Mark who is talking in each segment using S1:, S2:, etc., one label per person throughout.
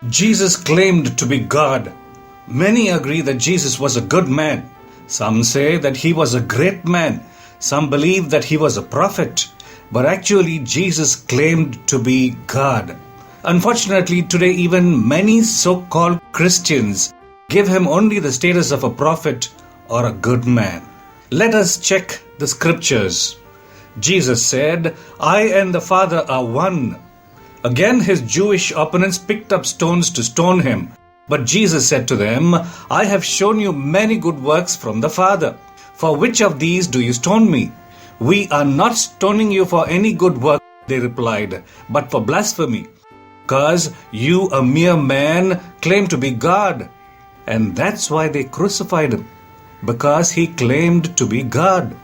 S1: Jesus claimed to be God. Many agree that Jesus was a good man. Some say that he was a great man. Some believe that he was a prophet. But actually, Jesus claimed to be God. Unfortunately, today even many so-called Christians give him only the status of a prophet or a good man. Let us check the scriptures. Jesus said, "I and the Father are one." Again, his Jewish opponents picked up stones to stone him. But Jesus said to them, "I have shown you many good works from the Father. For which of these do you stone me?" "We are not stoning you for any good work," they replied, "but for blasphemy, because you, a mere man, claim to be God." And that's why they crucified him, because he claimed to be God.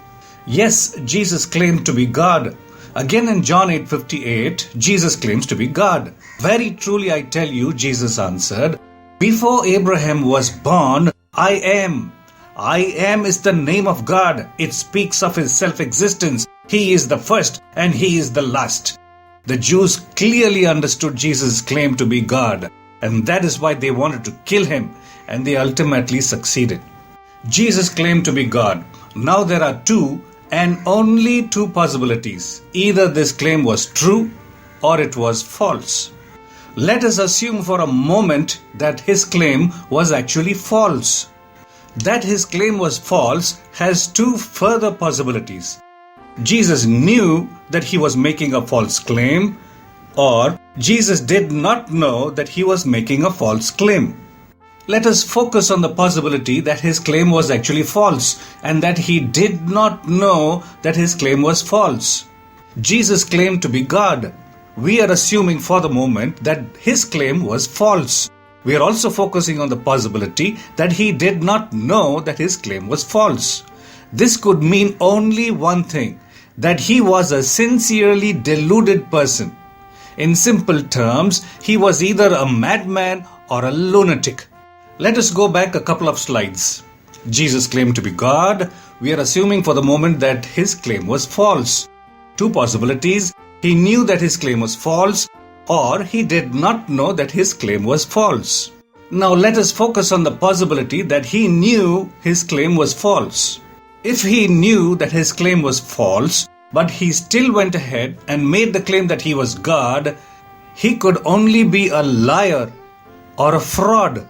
S1: Yes, Jesus claimed to be God. Again in John 8:58, Jesus claims to be God. "Very truly I tell you," Jesus answered, "before Abraham was born, I am. I am is the name of God. It speaks of his self-existence. He is the first and he is the last." The Jews clearly understood Jesus' claim to be God, and that is why they wanted to kill him, and they ultimately succeeded. Jesus claimed to be God. Now there are two and only two possibilities. Either this claim was true or it was false. Let us assume for a moment that his claim was actually false. That his claim was false has two further possibilities. Jesus knew that he was making a false claim, or Jesus did not know that he was making a false claim. Let us focus on the possibility that his claim was actually false and that he did not know that his claim was false. Jesus claimed to be God. We are assuming for the moment that his claim was false. We are also focusing on the possibility that he did not know that his claim was false. This could mean only one thing, that he was a sincerely deluded person. In simple terms, he was either a madman or a lunatic. Let us go back a couple of slides. Jesus claimed to be God. We are assuming for the moment that his claim was false. Two possibilities. He knew that his claim was false, or he did not know that his claim was false. Now let us focus on the possibility that he knew his claim was false. If he knew that his claim was false, but he still went ahead and made the claim that he was God, he could only be a liar or a fraud.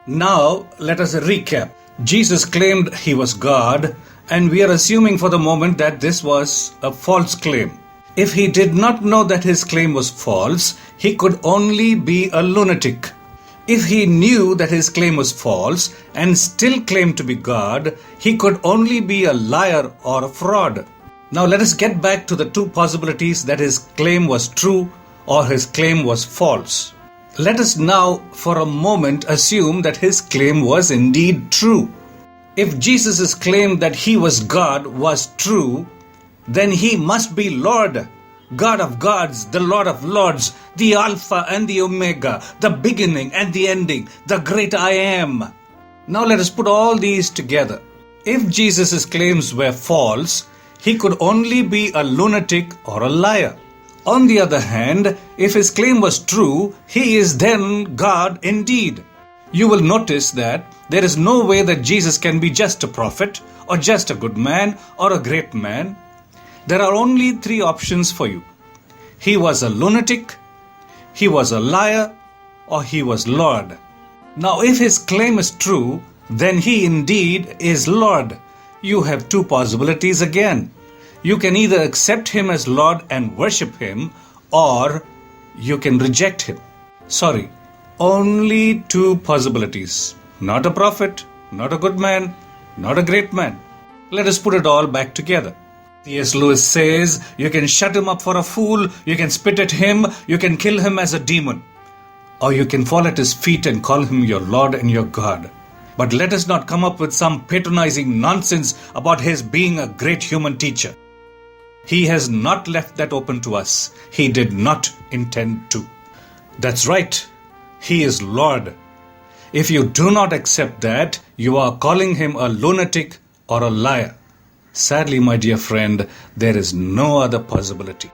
S1: Now let us recap. Jesus claimed he was God, and we are assuming for the moment that this was a false claim. If he did not know that his claim was false, he could only be a lunatic. If he knew that his claim was false and still claimed to be God, he could only be a liar or a fraud. Now let us get back to the two possibilities, that his claim was true or his claim was false. Let us now for a moment assume that his claim was indeed true. If Jesus' claim that he was God was true, then he must be Lord, God of gods, the Lord of lords, the Alpha and the Omega, the beginning and the ending, the great I am. Now let us put all these together. If Jesus' claims were false, he could only be a lunatic or a liar. On the other hand, if his claim was true, he is then God indeed. You will notice that there is no way that Jesus can be just a prophet or just a good man or a great man. There are only three options for you. He was a lunatic, he was a liar, or he was Lord. Now if his claim is true, then he indeed is Lord. You have two possibilities again. You can either accept him as Lord and worship him, or you can reject him. Sorry, only two possibilities. Not a prophet, not a good man, not a great man. Let us put it all back together. C.S. Lewis says, you can shut him up for a fool, you can spit at him, you can kill him as a demon, or you can fall at his feet and call him your Lord and your God. But let us not come up with some patronizing nonsense about his being a great human teacher. He has not left that open to us. He did not intend to. That's right. He is Lord. If you do not accept that, you are calling him a lunatic or a liar. Sadly, my dear friend, there is no other possibility.